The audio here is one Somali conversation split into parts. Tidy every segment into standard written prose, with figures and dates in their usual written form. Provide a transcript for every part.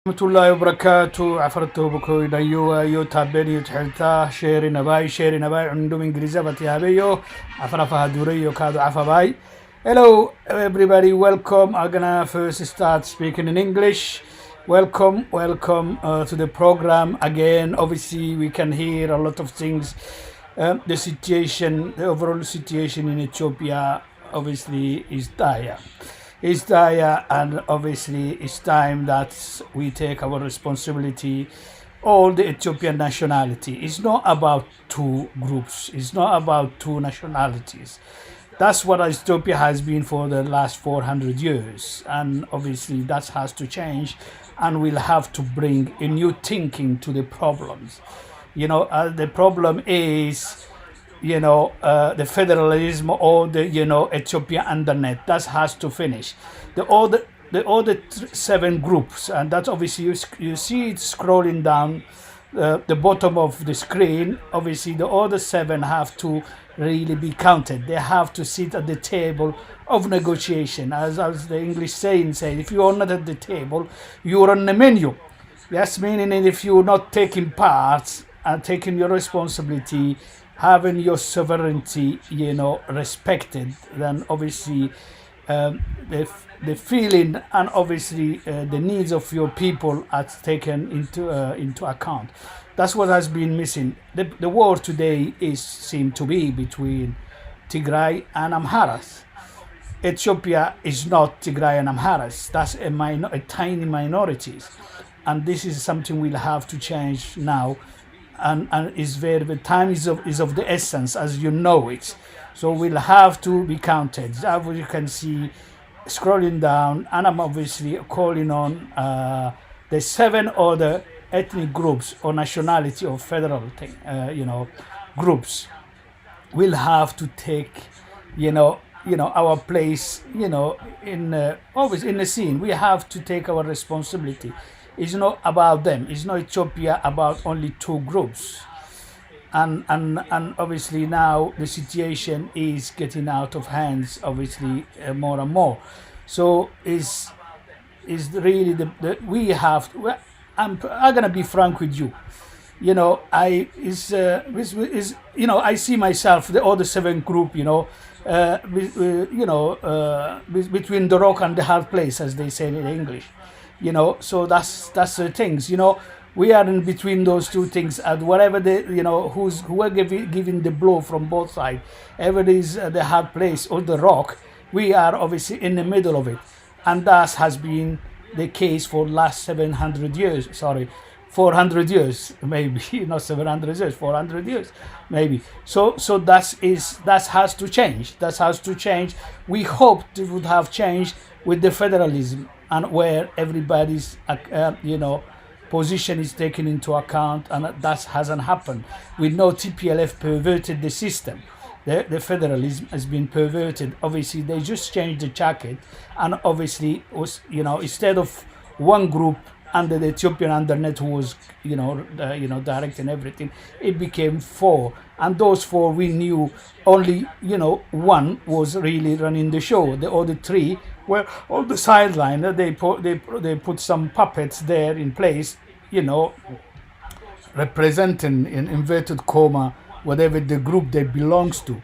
الله وبركاته عفرته بكو يو تابيني تحلتا شيري نباي عندهم انجليزي بتيابيو عفرفها دوريو كادو عفباي. Hello everybody, welcome. I'm gonna first start speaking in English. Welcome to the program again. Obviously we can hear a lot of things. The overall situation in Ethiopia obviously is dire. It's dire, and obviously it's time that we take our responsibility. All the Ethiopian nationality. It's not about two groups. It's not about two nationalities. That's what Ethiopia has been for the last 400 years, and obviously that has to change, and we'll have to bring a new thinking to the problems. The problem is the federalism, or the Ethiopia undernet. That has to finish. The other seven groups, and that's obviously you see it scrolling down the bottom of the screen. Obviously the other seven have to really be counted. They have to sit at the table of negotiation, as the English saying says, if you are not at the table, you are on the menu. Yes, meaning if you're not taking part and taking your responsibility, having your sovereignty, respected, then obviously the feeling and obviously the needs of your people are taken into account. That's what has been missing. The war today seem to be between Tigray and Amharas. Ethiopia is not Tigray and Amharas. That's a tiny minorities, and this is something we'll have to change now. And is very the time is of the essence, as you know it. So we'll have to be counted. As you can see, scrolling down, and I'm obviously calling on the seven other ethnic groups or nationality or federal thing, groups. We'll have to take, our place, always in the scene. We have to take our responsibility. It's not about them. It's not Ethiopia about only two groups. And obviously now the situation is getting out of hands, obviously, more and more. So is really we have. I'm gonna be frank with you. I see myself, the other seven group. Between the rock and the hard place, as they say in English. So that's the things. We are in between those two things, and whatever who are giving the blow from both sides, ever is the hard place or the rock, we are obviously in the middle of it, and that has been the case for last 700 years. Sorry, 400 years, maybe not 700 years, 400 years, maybe. So that has to change. That has to change. We hoped it would have changed with the federalism, and where everybody's position is taken into account, and that hasn't happened. We know TPLF perverted the system. The federalism has been perverted. Obviously they just changed the jacket, and obviously was instead of one group under the Ethiopian undernet who was directing everything, it became four, and those four we knew only one was really running the show. The other three were on the sideline. They put some puppets there in place, representing in inverted comma whatever the group they belongs to.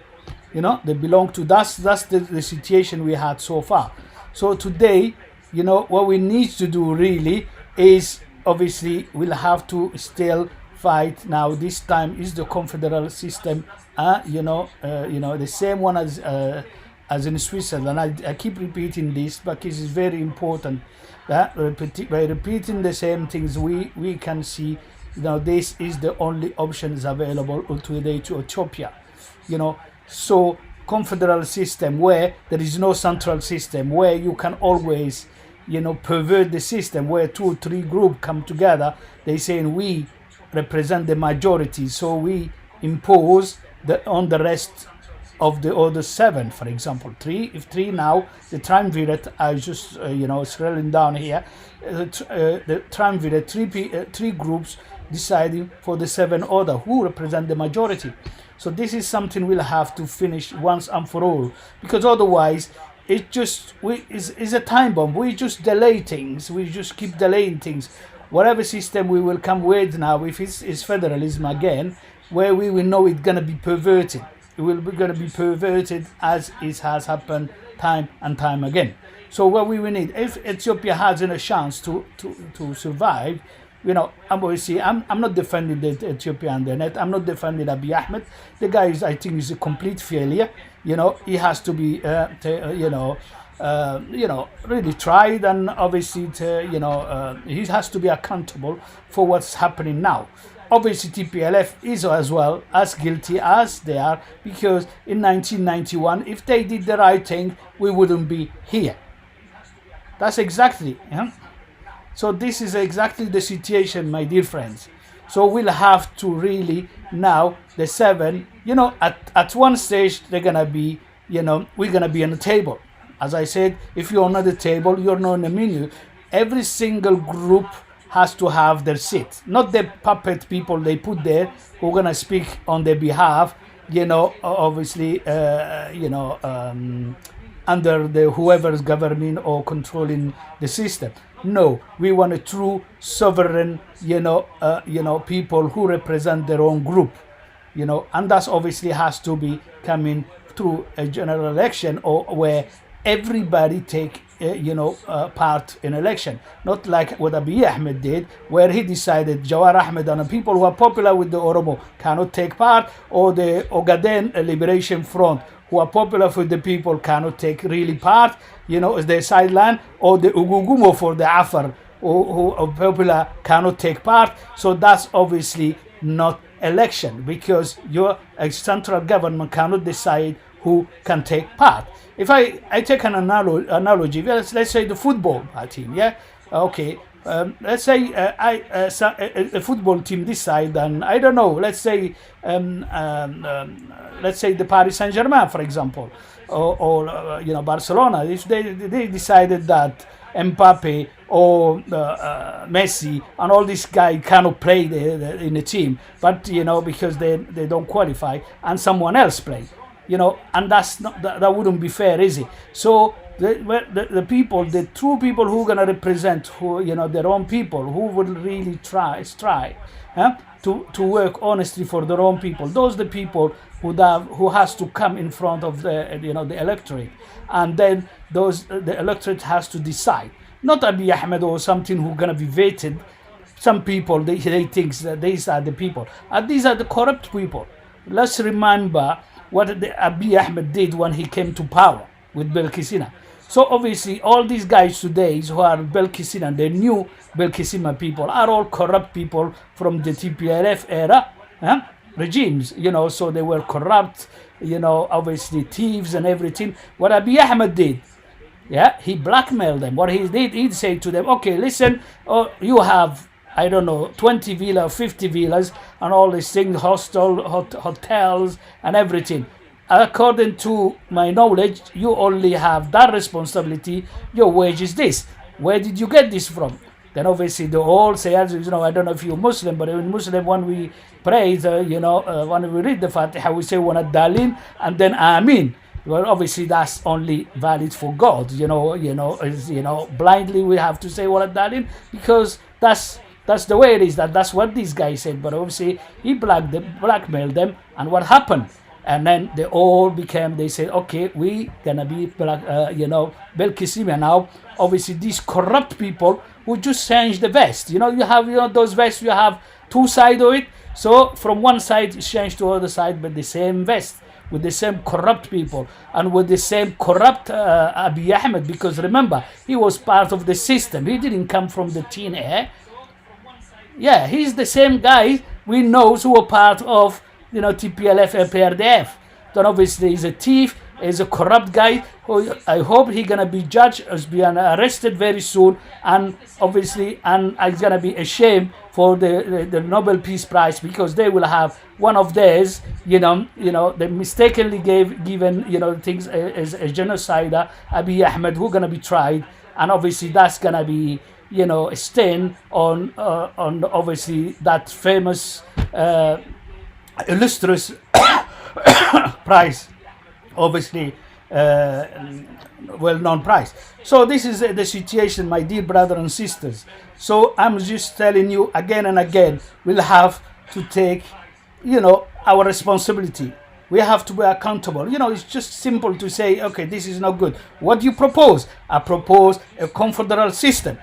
They belong to. That's the situation we had so far. So today, what we need to do really is obviously we'll have to still fight. Now this time is the confederal system, the same one as in Switzerland. I keep repeating this because it's very important that by repeating the same things we can see this is the only options available today to Ethiopia. So confederal system where there is no central system, where you can always pervert the system, where two or three groups come together. They saying we represent the majority, so we impose on the rest of the other seven. For example, three now, the triumvirate, I just scrolling down here, the triumvirate, three groups deciding for the seven other who represent the majority. So this is something we'll have to finish once and for all, because otherwise it just is a time bomb. We just delay things. We just keep delaying things whatever system we will come with now, if it's federalism again, where we will know it's going to be perverted. It will be going to be perverted as it has happened time and time again. So what we will need, if Ethiopia has a chance to survive, I'm not defending the Ethiopia and the net. I'm not defending Abiy Ahmed. The guy is, I think, is a complete failure. He has to be, really tried, and obviously, he has to be accountable for what's happening now. Obviously, TPLF is as well as guilty as they are, because in 1991, if they did the right thing, we wouldn't be here. That's exactly. So this is exactly the situation, my dear friends. So we'll have to really now, the 7, at one stage they're gonna be, we're gonna be on the table. As I said, if you're on the table, you're not on the menu. Every single group has to have their seat, not the puppet people they put there who are gonna speak on their behalf. Obviously, under the whoever's governing or controlling the system. No, we want a true sovereign, people who represent their own group, and that's obviously has to be coming through a general election, or where everybody take part in election, not like what Abiy Ahmed did, where he decided Jawar Ahmed and the people who are popular with the Oromo cannot take part, or the Ogaden Liberation Front who are popular for the people cannot take really part, as the sideline, or the Ugugumo for the Afar who are popular cannot take part. So that's obviously not election, because your central government cannot decide who can take part. If I take an analogy, let's say the football team, okay. Let's say a football team decide, and I don't know. Let's say the Paris Saint-Germain, for example, or Barcelona. If they decided that Mbappe or Messi and all these guys cannot play in the team, but because they don't qualify, and someone else play, and that wouldn't be fair, is it? So the people, the true people who are gonna represent, their own people, who will really strive to work honestly for their own people. Those are the people who has to come in front of the the electorate, and then the electorate has to decide. Not Abiy Ahmed or something who gonna be vetted. Some people they think that these are the people, and these are the corrupt people. Let's remember what Abiy Ahmed did when he came to power with Belkisina. So obviously all these guys today who are Belkisina, the new Belkisima people, are all corrupt people from the TPLF era regimes, so they were corrupt, obviously thieves and everything. What Abiy Ahmed did, he blackmailed them. What he did, he'd say to them, okay, listen, you have, I don't know, 20 villas, 50 villas, and all these things, hotels and everything. According to my knowledge, you only have that responsibility. Your wage is this. Where did you get this from? Then obviously they all say, I don't know if you're Muslim, but in Muslim, when we pray, when we read the Fatiha, we say Wana Dalin and then Amin. Well, obviously that's only valid for God. Blindly we have to say Wana Dalin, because that's the way it is. That's what this guy said. But obviously he blackmailed them, and what happened? And then they all they said, okay, we gonna be Belkisima now. Obviously these corrupt people who just change the vest. You have those vests, you have two sides of it. So from one side it's changed to the other side, but the same vest, with the same corrupt people, and with the same corrupt Abiy Ahmed, because remember, he was part of the system. He didn't come from the thin air. Yeah, he's the same guy we know who were part of TPLF and PRDF. Then obviously he's a thief, he's a corrupt guy, who I hope he's gonna be judged, as being arrested very soon, and obviously, and it's gonna be a shame for the Nobel Peace Prize, because they will have one of theirs, they mistakenly given things as a genocider, Abiy Ahmed, who gonna be tried, and obviously that's gonna be a stain on obviously that famous illustrious prize, obviously well-known price. So this is the situation, my dear brothers and sisters. So I'm just telling you again and again, we'll have to take, our responsibility. We have to be accountable. It's just simple to say, okay, this is not good. What do you propose? I propose a confederal system.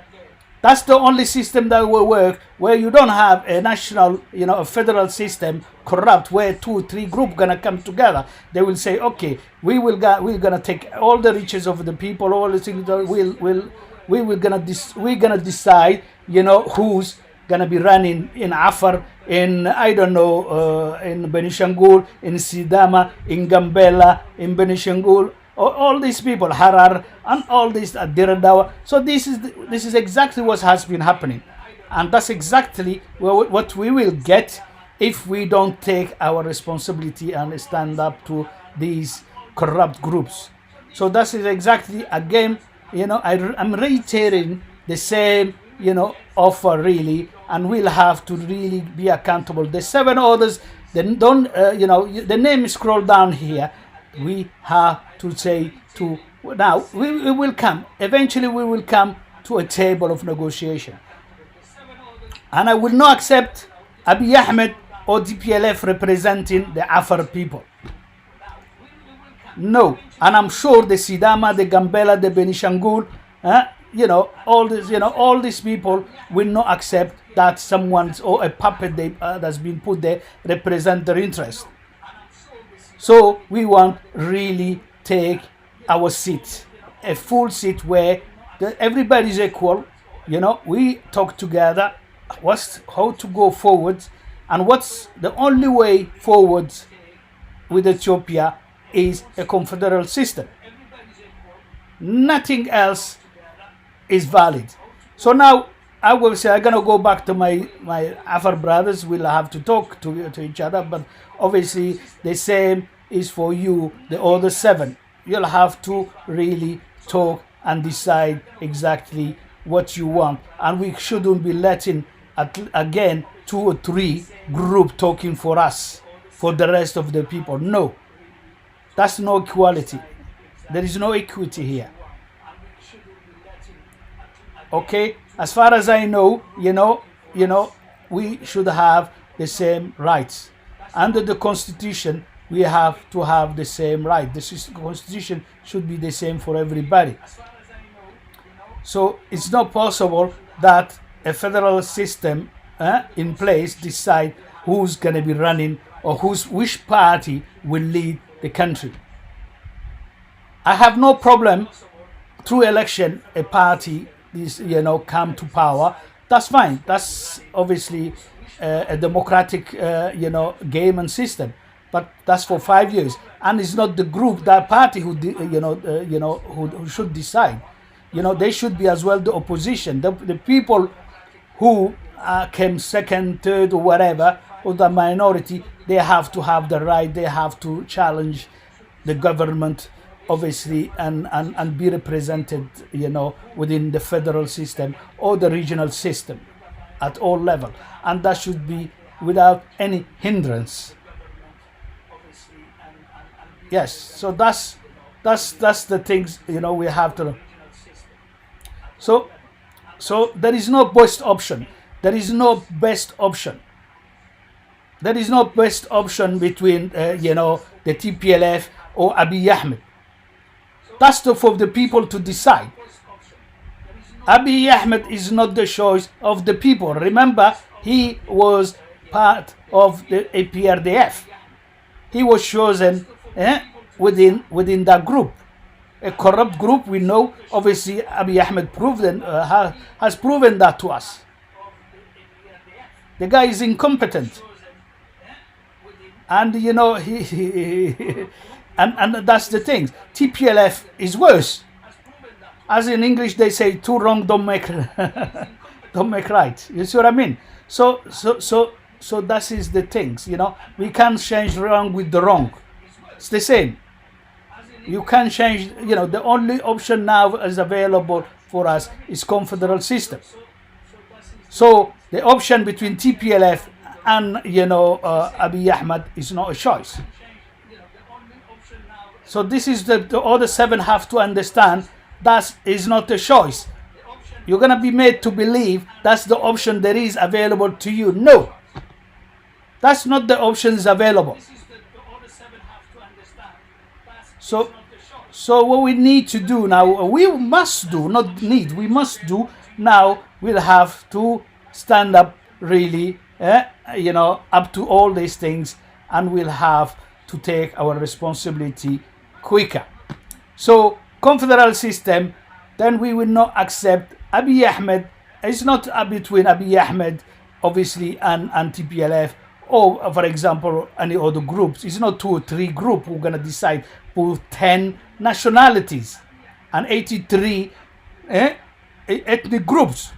That's the only system that will work, where you don't have a national, a federal system corrupt, where 2 or 3 groups gonna come together. They will say, okay, we're gonna take all the riches of the people, all the things that we're gonna decide, who's gonna be running in Afar, in I don't know, in Benishangul, in Sidama, in Gambela, in Benishangul. All these people, Harar, and all this at Diradawa. So this is exactly what has been happening, and that's exactly what we will get if we don't take our responsibility and stand up to these corrupt groups. So that is exactly, again, I'm reiterating the same, offer really, and we'll have to really be accountable. The 7 others, then don't, the name is scrolled down here. We have to say to now we will come eventually. We will come to a table of negotiation, and I will not accept Abiy Ahmed or DPLF representing the Afar people. No, and I'm sure the Sidama, the Gambela, the Benishangul, all these people will not accept that someone's or a puppet that's been put there represent their interest. So we want really take our seat, a full seat where everybody is equal. We talk together, how to go forward, and what's the only way forward with Ethiopia is a confederal system. Nothing else is valid. So now I will say I'm gonna go back to my Afar brothers. We'll have to talk to each other, but obviously the same is for you, the other 7. You'll have to really talk and decide exactly what you want, and we shouldn't be letting again 2 or 3 group talking for us, for the rest of the people. No, that's no equality. There is no equity here. Okay, as far as I know, we should have the same rights under the Constitution. We have to have the same right. The Constitution should be the same for everybody. So it's not possible that a federal system in place decide who's going to be running or which party will lead the country. I have no problem through election a party is come to power. That's fine. That's obviously a democratic game and system. But that's for 5 years, and it's not the group, that party who should decide. They should be as well the opposition, the people who came second, third, or whatever, or the minority. They have to have the right. They have to challenge the government, obviously, and be represented, within the federal system or the regional system, at all levels, and that should be without any hindrance. Yes, so that's the things we have to. So there is no best option. There is no best option. There is no best option between the TPLF or Abiy Ahmed. That's for the people to decide. Abiy Ahmed is not the choice of the people. Remember, he was part of the APRDF. He was chosen within that group, a corrupt group. We know, obviously, Abiy Ahmed has proven that to us. The guy is incompetent, and and that's the thing. TPLF is worse. As in English, they say, "Two wrong don't make don't make right." You see what I mean? So that is the things. We can't change wrong with the wrong. It's the same. You can't change. The only option now is available for us is confederal system. So the option between TPLF and Abiy Ahmed is not a choice. So this is the other seven have to understand that is not a choice. You're gonna be made to believe that's the option that is available to you. No, that's not the options available. So, so what we need to do now, we must do, not need, we must do now. We'll have to stand up really, up to all these things, and we'll have to take our responsibility quicker. So, confederal system, then we will not accept Abiy Ahmed. It's not between Abiy Ahmed, obviously, and TPLF, or for example, any other groups. It's not 2 or 3 groups who are going to decide for 10 nationalities and 83 ethnic groups.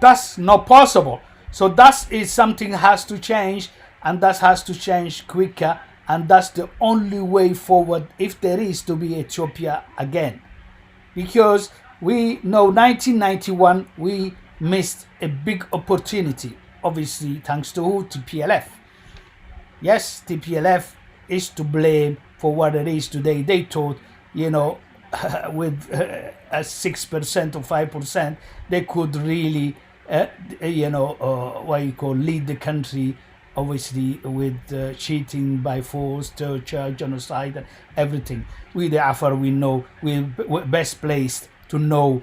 That's not possible. So that is something has to change, and that has to change quicker, and that's the only way forward if there is to be Ethiopia again. Because we know 1991 we missed a big opportunity, obviously thanks to who? TPLF. Yes, TPLF is to blame for what it is today. They thought, with a 6% or 5%, they could really, lead the country, obviously with cheating by force, torture, genocide, and everything. We the Afar, we know, we're best placed to know,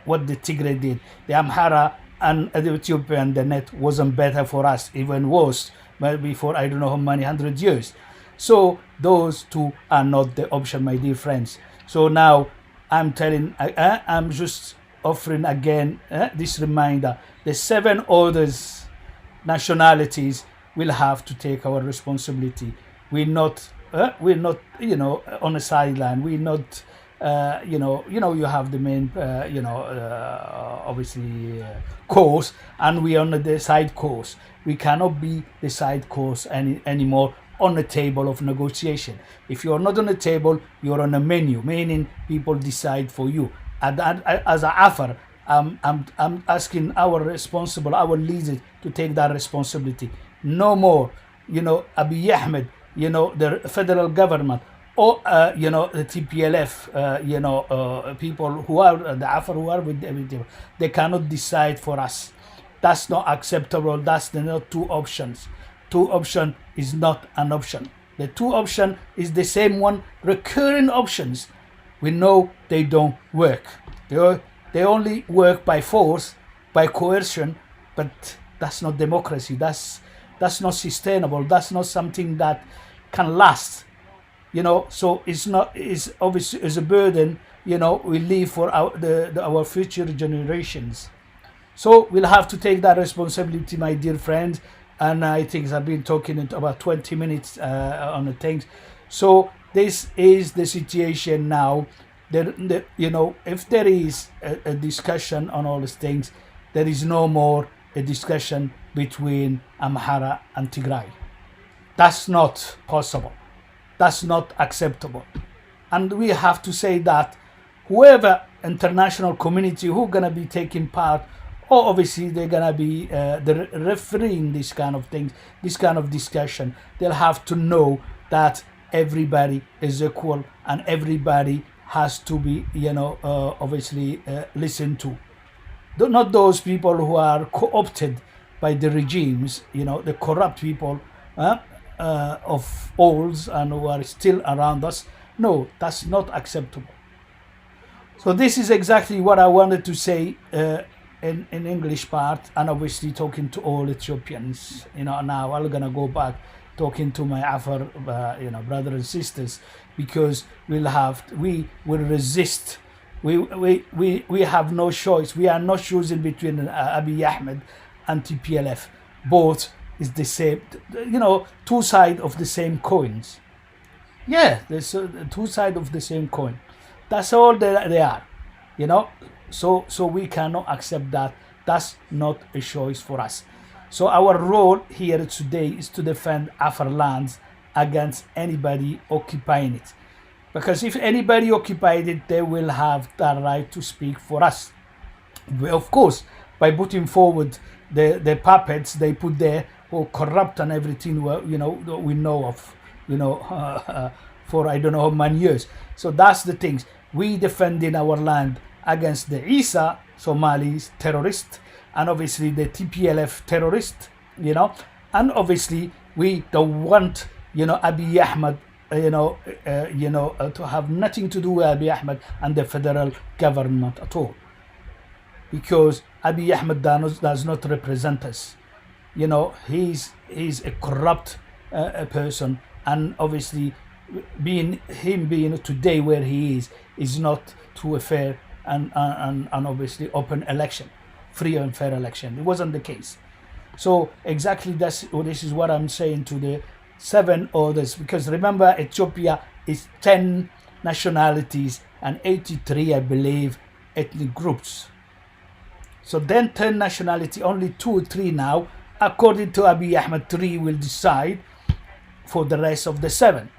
what the Tigray did. The Amhara and the Ethiopian, the net wasn't better for us, even worse, but before I don't know how many 100 years. So those two are not the option, my dear friends. So now I'm I'm just offering again this reminder: the 7 others nationalities will have to take our responsibility. We're not, on a sideline. We're not, you have the main, obviously course, and we are on the side course. We cannot be the side course anymore on the table of negotiation. If you're not on the table, you're on a menu, meaning people decide for you. And as an Afar, I'm asking our leaders to take that responsibility. No more, Abiy Ahmed, the federal government, or the TPLF, people who are the Afar who are with them, they cannot decide for us. That's not acceptable. That's not 2 options. 2 option is not an option. The 2 option is the same one, recurring options. We know they don't work. They only work by force, by coercion, but that's not democracy. That's not sustainable. That's not something that can last. So it's obviously is a burden, we leave for our future generations. So we'll have to take that responsibility, my dear friends. And I think I've been talking about 20 minutes on the things. So this is the situation now. If there is a discussion on all these things, there is no more a discussion between Amhara and Tigray. That's not possible. That's not acceptable. And we have to say that whoever international community who gonna be taking part, or obviously they're gonna be the refereeing this kind of things, this kind of discussion, they'll have to know that everybody is equal and everybody has to be, obviously listened to. Not those people who are co-opted by the regimes, the corrupt people of olds and who are still around us. No, that's not acceptable. So this is exactly what I wanted to say in English part, and obviously talking to all Ethiopians. Now I'm gonna go back talking to my Afar, brothers and sisters, because we will resist. We have no choice. We are not choosing between Abiy Ahmed and TPLF. Both is the same, 2 sides of the same coins. Yeah, there's 2 sides of the same coin. That's all they are, So we cannot accept that. That's not a choice for us. So our role here today is to defend Afar lands against anybody occupying it. Because if anybody occupied it, they will have the right to speak for us. Of course, by putting forward the puppets they put there, or corrupt and everything, we know of, for I don't know how many years. So that's the things. We defending our land against the Isa Somalis terrorists, and obviously the TPLF terrorists, and obviously we don't want, Abiy Ahmed, to have nothing to do with Abiy Ahmed and the federal government at all, because Abiy Ahmed does not represent us. He's a corrupt person, and obviously being today where he is not to a fair and obviously open election, free and fair election. It wasn't the case. So exactly this is what I'm saying to the 7 others, because remember Ethiopia is 10 nationalities and 83, I believe, ethnic groups. So then 10 nationality, only 2 or 3 now, according to Abiy Ahmed, 3 will decide for the rest of the 7.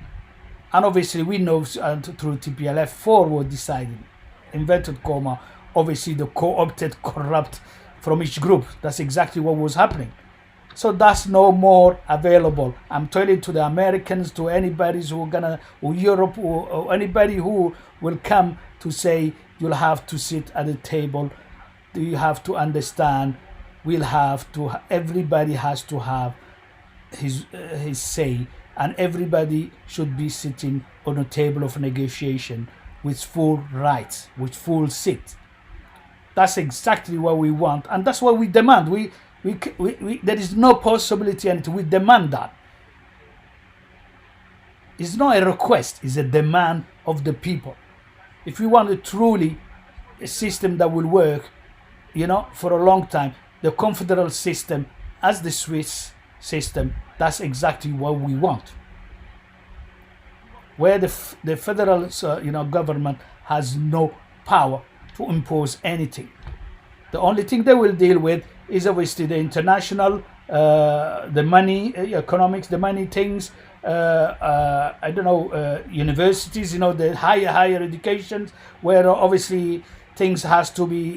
And obviously we know through TPLF 4 were deciding, inverted comma, obviously the co-opted corrupt from each group. That's exactly what was happening. So that's no more available. I'm telling to the Americans, to anybody who gonna, or Europe, or anybody who will come to say you'll have to sit at the table. You have to understand. Everybody has to have his say, and everybody should be sitting on a table of negotiation with full rights, with full seat. That's exactly what we want, and that's what we demand. We there is no possibility, and we demand that. It's not a request; it's a demand of the people. If we want a truly a system that will work, for a long time, the confederal system as the Swiss system, that's exactly what we want. Where the federal government has no power to impose anything. The only thing they will deal with is obviously the international, the money, economics, the money things, universities, the higher education, where obviously things has to be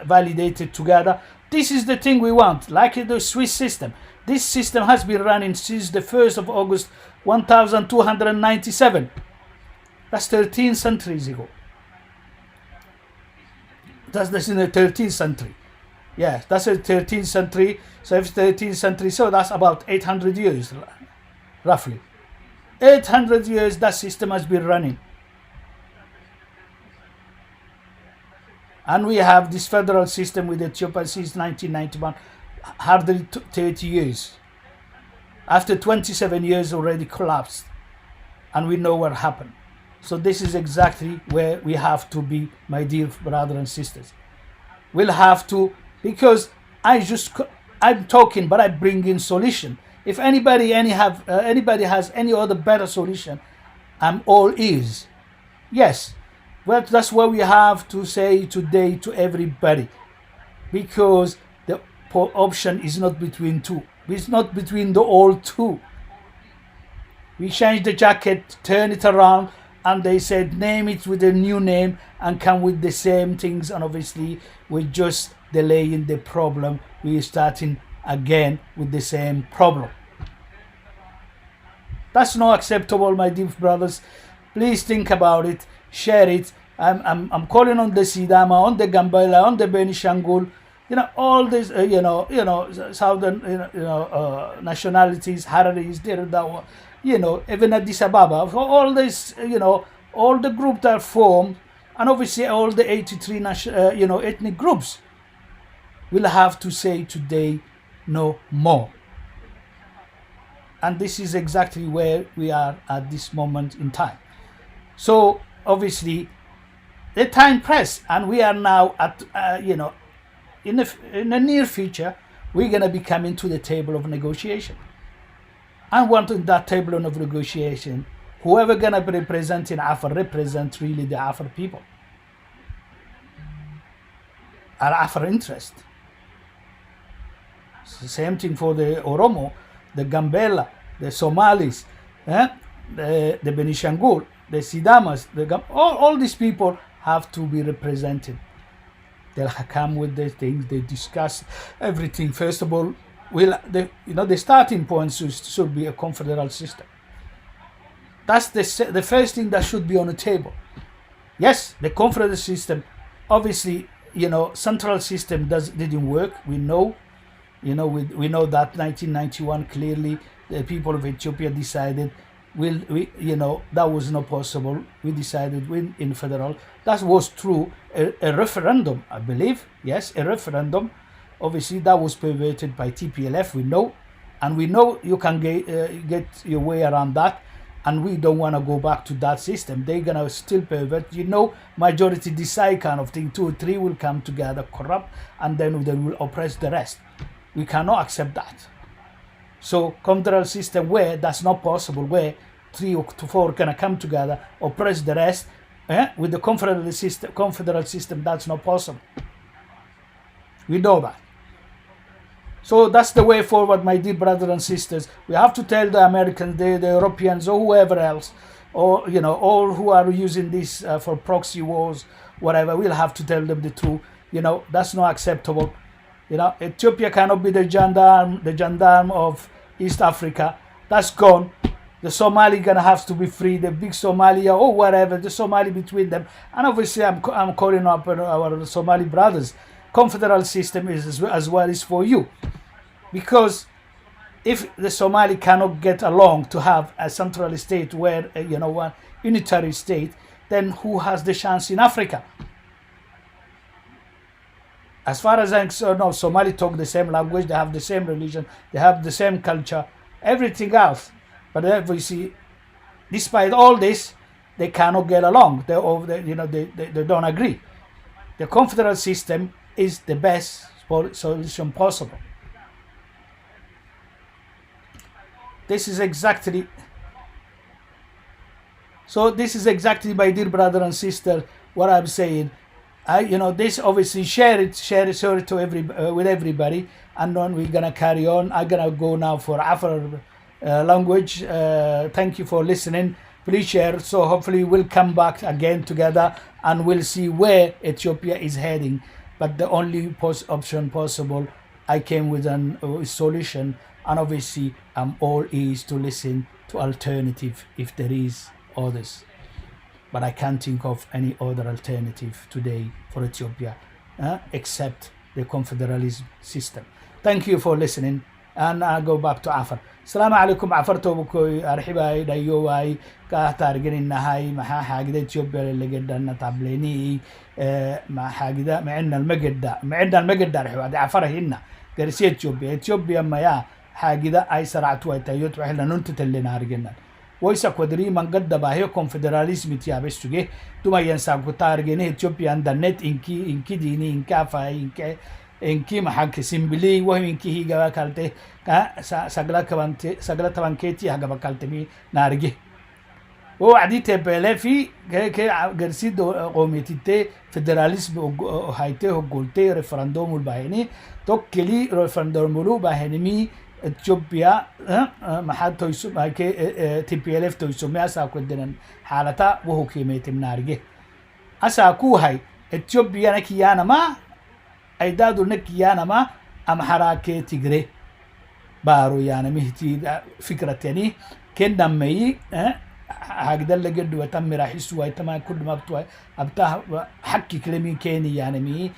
validated together. This is the thing we want, like the Swiss system. This system has been running since the 1st of August 1297. That's 13 centuries ago. That's in the 13th century. Yeah, that's the 13th century. So if 13th century, so that's about 800 years, roughly. 800 years that system has been running. And we have this federal system with Ethiopia since 1991, hardly 30 years. After 27 years already collapsed. And we know what happened. So this is exactly where we have to be, my dear brothers and sisters. We'll have to, because I'm talking, but I bring in solution. If anybody has any other better solution, I'm all ears. Yes. Well, that's what we have to say today to everybody, because the option is not between two. It's not between the all two. We changed the jacket, turn it around, and they said name it with a new name and come with the same things. And obviously we're just delaying the problem. We're starting again with the same problem. That's not acceptable, my dear brothers. Please think about it. Share it. I'm calling on the Sidama, on the Gambela, on the Benishangul, all these, southern, nationalities, Hararis, Dirdawa, even Addis Ababa, for all this, all the groups that are formed, and obviously all the 83, ethnic groups will have to say today no more. And this is exactly where we are at this moment in time. So obviously the time press, and we are now at in the near future we're going to be coming to the table of negotiation. I want in that table of negotiation, whoever going to be representing Afar represent really the Afar people, our Afar interest. It's the same thing for the Oromo, the Gambela, the Somalis, the Benishangul, the Sidamas, all these people have to be represented. They'll come with the things, they discuss everything. First of all, the starting point should be a confederal system. That's the first thing that should be on the table. Yes, the confederal system, obviously, central system didn't work. We know, we know that 1991 clearly the people of Ethiopia decided that was not possible. We decided in federal. That was through a referendum, I believe. Yes, a referendum. Obviously, that was perverted by TPLF. We know, and we know you can get your way around that. And we don't want to go back to that system. They're gonna still pervert. Majority decide kind of thing. 2 or 3 will come together, corrupt, and then they will oppress the rest. We cannot accept that. So confederal system where that's not possible, where 3 or 4 gonna come together, oppress the rest, with the confederal system, that's not possible. We know that. So that's the way forward, my dear brothers and sisters. We have to tell the Americans, the Europeans, or whoever else, or all who are using this for proxy wars, whatever. We'll have to tell them the truth. That's not acceptable. Ethiopia cannot be the gendarme of East Africa. That's gone. The Somali gonna have to be free. The big Somalia or whatever, the Somali between them. And obviously, I'm calling up our Somali brothers. Confederal system is as well is for you, because if the Somali cannot get along to have a central state where one unitary state, then who has the chance in Africa? As far as I know, Somali talk the same language, they have the same religion, they have the same culture, everything else. But we see, despite all this, they cannot get along. They don't agree. The confederal system is the best solution possible. This is exactly, my dear brother and sister, what I'm saying. This obviously share it to with everybody, and then we're gonna carry on. I'm gonna go now for Afar language. Thank you for listening. Please share. So hopefully we'll come back again together, and we'll see where Ethiopia is heading. But the only option possible, I came with a solution, and obviously I'm all ears to listen to alternative if there is others. But I can't think of any other alternative today for Ethiopia except the confederalism system. Thank you for listening, and I'll go back to Afar. السلام عليكم عفرتو بكوي أرحباي دايوواي كاتارجين النهاي مع حاجة إثيوبيا اللي قدرنا تعبليني مع حاجة معنا المجد رحوا دي عفره هنا كرسي إثيوبيا ما يا حاجة أي سرعة وتيوت وإحنا ننتت اللي نارجنا ويسا قدري من قد باهي كونفدراليزم تيابس تجيه توما ينسى كتارجين إثيوبيا عند النت إنكي ديني إنكا فاي إنكي محاك سيمبلي وهم إنكي هي جوا كالته سجلة تبانكيتي هجا بكالتمي نارجي وعدي تبلي في كجرسيد قوميتي فدراليزم هايته وقولته ريفراندوم الباهني توكلي ريفراندوم لو باهنمي إثيوبيا محل تويسم هاي TPLF تويسم يا ساكو دينن حالتا وهو كيميت نارجي أساكو هاي إثيوبيا نكيانا ما أيدادو نكيانا ما أم حراكي تجري بارو مهتي فكرة كنا مي هكذا اللي قد وتم راح يسوي تمام كل ما بتوي أبتاه حكي كلامي كيني مي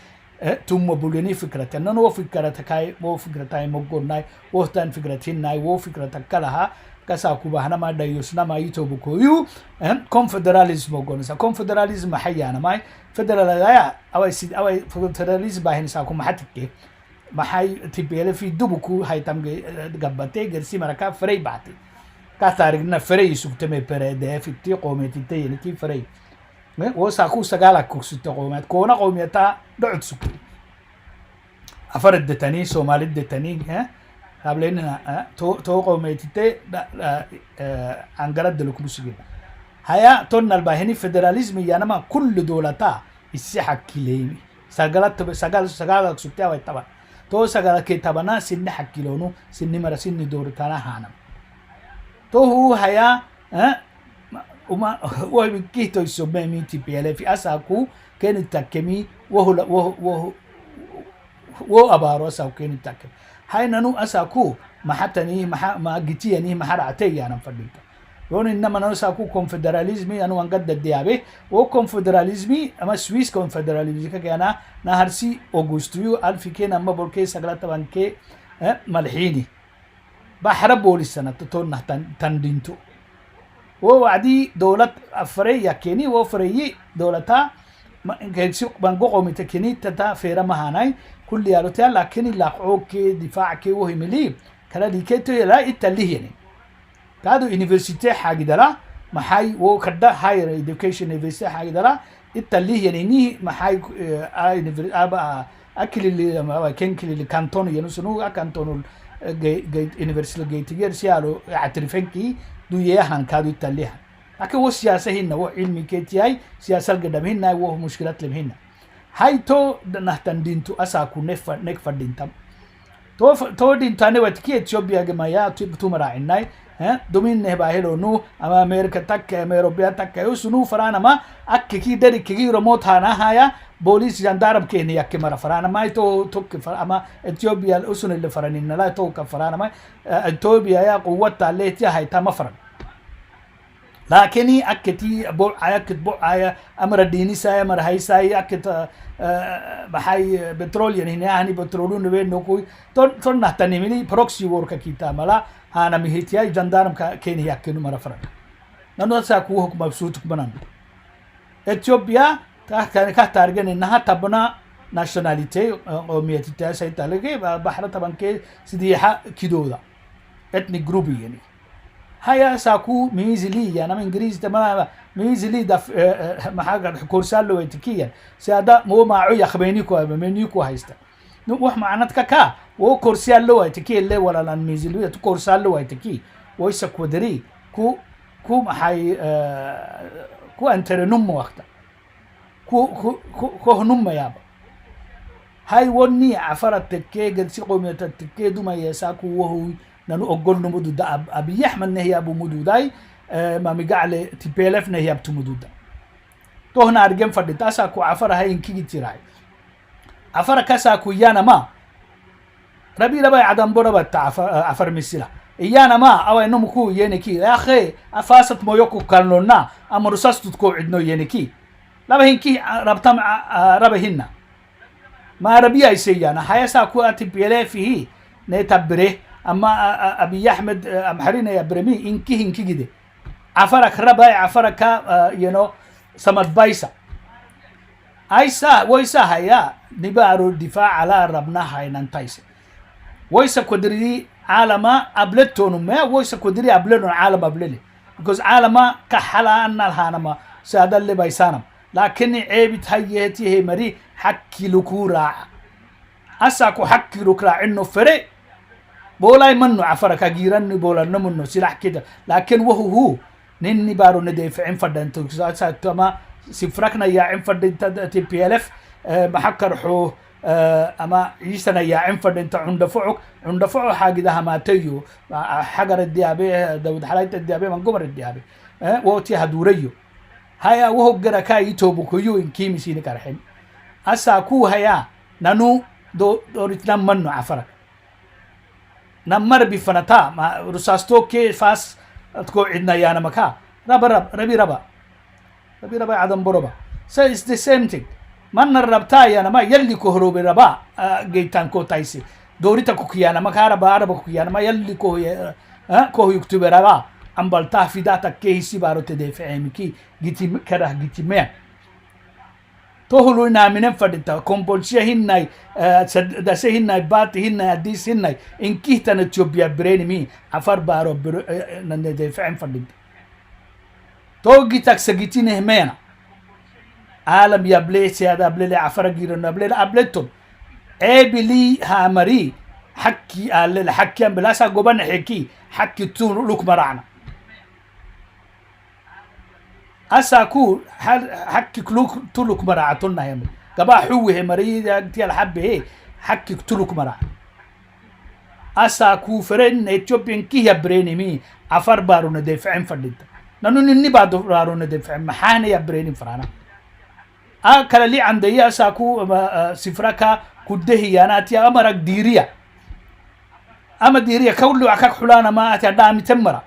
ثم بقولني فكرة أنه هو فكرة كاي هو فكرة تاي مقولناي هو تان فكرتين ناي هو فكرة كلها كساكو بهنا ما دايوسنا ما يتوبكويو كونفدراليزم مقولنا كونفدراليزم حيانا ماي فدراليا أو فدراليزم باهن ساكو ما حتكي ما هاي TPLF في دبكو هاي تام جبتة جرسي مركب فري بعتي كاتارجنا فري سكتمي بريدة في تي قومتي تي نتي فري وساكو سجالك كوسط قومات كونا قوميتا دعت سكو أفرد التاني سومالي التاني قبلنا تو قومتي تي عنقرد لكم سجين هيا تونا الباهني فدراليزم ما كل دولتا السحق كليمي سجالك سكتها ويتبع تو سجالك كتابنا سن حكيلونو سن مرة سن دورتنا هانم تو هو هيا وما وهو كيتو يسمى مين TPLF في أساكو كان تكمي وهو أبارو أساكو كان تكمي هاي نانو أساكو ما حتى ما جتيني ما حرعتي أنا فرديك يون إنما نوسا كو كونفدراليزمي أنا وانقد الديابه وكونفدراليزمي أما سويس كونفدراليزمي كأنا نهارسي أغسطيو ألف كي نما بولكي سقلات بانكي ملحيني بحر بوليس سنة تطور تندينتو ووعدي دولة أفريقيا كيني وفريقي دولتا بانقو قومي تكيني تتا فيرا مهاناي كل يالوتيا لكن لاقعوكي دفاعكي وهي مليب كلا ديكيتو يلا إتاليهيني كادو يونيفرسيتي حاجة دلا محاي وكدا هاير إدوكيشن يونيفرسيتي حاجة دلا إتاليهيني ني محاي أبا أكل اللي كنكل اللي كانتون ينسونو كانتون يونيفرسيتي جيتيجر سيالو اعترفنكي دو يهان كادو إتاليها لكن هو السياسة هنا هو علمي كيتياي سياسة القدم هنا وهو مشكلات لهم هنا هاي تو نهتن دينتو أساكو نكفر دينتم تو دينتاني واتكي إثيوبيا جمايا تو مراعيناي دومين نهباهلو نو أما أمريكا تك أوروبيا تك يوسنو فرانا ما أككي دري كي رموت هانا هايا بوليس جاندارم كيني يكي مرا فرانا ما تو أما إثيوبيا الأسن اللي فرانين لا تو كفرانا ما إثيوبيا يا قوة تاليتي هاي تام فران لكني أكتي بوعايا بوعايا أمر الديني ساي أمر هاي ساي أكت بحاي بترول يعني هني بترولون وين نقول تون نهتني مني بروكسي وورك كيتا ملا أنا مهتيا جندارم كيني يأكلوا مرة فرق نانو ساكوه حكم مبسوط بنان إثيوبيا كهتارجن إنها تبنا ناشوناليتي أو ميتيتا سيتالجي بحر طبعا كي سديها كيدودا إثني جروبي يعني هيا ساكو ميزلي يعني من إنجليز تمام ميزلي دف محاجر كورسالو يتكيا سيادا مو معو يخبينيكو منيكو هايستا نوح معناتك كا وكورسالو يتكي اللي ولا لان ميزلي كورسالو يتكي ويسك ودري كو محاي كو انترنم وقتا كو هنم يابا هاي وني عفرت تكي قد سيقوم يتكي دوما يساكو وهو نانو أقول نمدود أبي يحمل نهي أبو مدوداي ما مقعل تبيلف نهي أبو مدودا تو هنا أرجم فردت أساكو عفر هاي إنكي تراي عفر كساكو يانا ما ربي ربي عدم بربط عفر مسلا يانا ما أو إنه مكو ينكي يا أخي أفاسط مويوكو كارلونا أما رصاص تتكو عدنو ينكي لابا هنكي ربطم ربهن ما ربي أيسي يانا هاي ساكو أتبيلفه نتبره أما أبي أحمد أمحرينا يا برمي إنكي جدي عفرك رباي عفرك سمت بايسا أيسا ويسا هيا نبارو الدفاع على ربنا هاي ننتايسا ويسا قدري عالما أبلتون ما ويسا قدري أبلتون عالم أبللي because عالما كحلا أن الهانما سادة اللي بايسانم لكن عيبت هيتي هي مري حكي لكورا أساكو حكي لكورا إنه فريق بولاي منو عفرك جيران بولا نمنو سلاح كده لكن وهو نني بارو ندافع فدان تما سفركنا يا عم فدان تي بي ال اف محكر حو اما يسنا يا عم فدان عند فعك حاجه ده ما تيو حجر الديابه داود حلايت الديابه من قمر الديابه ووتي هدوريو هيا وهو جركا يتوبكيو ان كيمسيني كرحين اساكو هيا نانو دورتنا منو عفرك نمر بفنتا ما رصاصتو كي فاس تكو عندنا يانا مكا ربي عدم بربا so it's the same thing من الربطا يانا ما يلي كهرو بربا جيتان كو تايسي دوريتا كوكيانا مكا ربا كوكيانا ما يلي كو يكتب ربا أمبالتا في داتا كيسي بارو تدافع مكي جيتي كره جيتي مين تهلو نامين فدتا كومبولشيا هناي دسه هناي بات هناي ديس هناي إن كيتا نتيوبيا بريني مي عفر بارو ندافع فدتا تو جيتك سجيتي نهمينا عالم يبلي سيادة بلي عفر جيرنا بلي أبلتهم أبلي هامري حكي على حكي بلاسا جبنا حكي تون لك مرعنا أساكو حكي كلوك تلوك مرعتنا يا من قبا حوه مريض تي الحب هي حكي تلوك مرع أساكو فرن إثيوبيان كي يبريني مي عفر بارو ندافعين فديت نانو نني بعد بارو ندافع محانة يبريني فرانا كلا لي عندي أساكو سفركا كده ياناتي أمرك ديريا أما ديريا كولو عكاك حلانا ما أتي دامي تمرا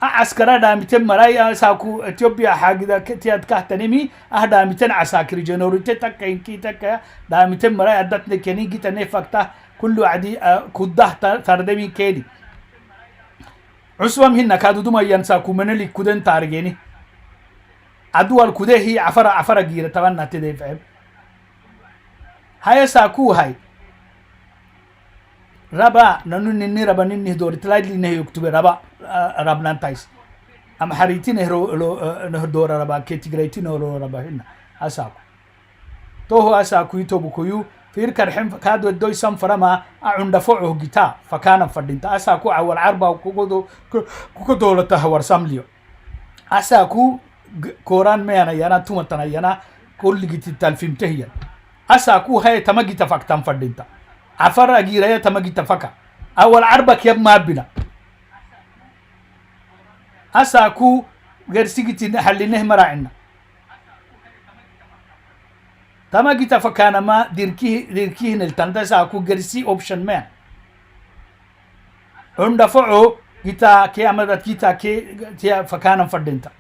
عسكرا دامتين مراي ساكو إثيوبيا حاجة كتيات كهتنمي دامتين عساكر جنوريتي تك إنكي تك دامتين مراي أدتني كني جيت نفكتا كل عدي كده تردمي كيني عسوام هنا كادو دوما ينساكو من اللي كودن تارجيني عدوال كده هي عفرة جيرة طبعا نتدي فهم هاي ساكو هاي ربا ننو نني ربا نني دور تلاقي لي نه يكتب ربا ربنا تايس أم حريتي نه دور ربا كتيجريتي نورو ربا هنا أساكو توه أساكو يتوبو كيو فير كرحم كادو الدوي سام فرما عند فوعه جتا فكان فردين أساكو أول عربة وكودو لتهور سامليو أساكو كوران ميانا يانا تومتنا يانا كل جت التلفيم تهيا أساكو هاي تمجي تفكتم فردين عفر أجيرية تمجي تفكا أول عربة كيب ما بنا أساكو غير سيجتي حلينه مراعنا تمجي تفكانا ما ديركيه نلتندا ساكو غير سي أوبشن مان عند فعو جتا كي أمدت جتا كي تيا فكانا فردينتا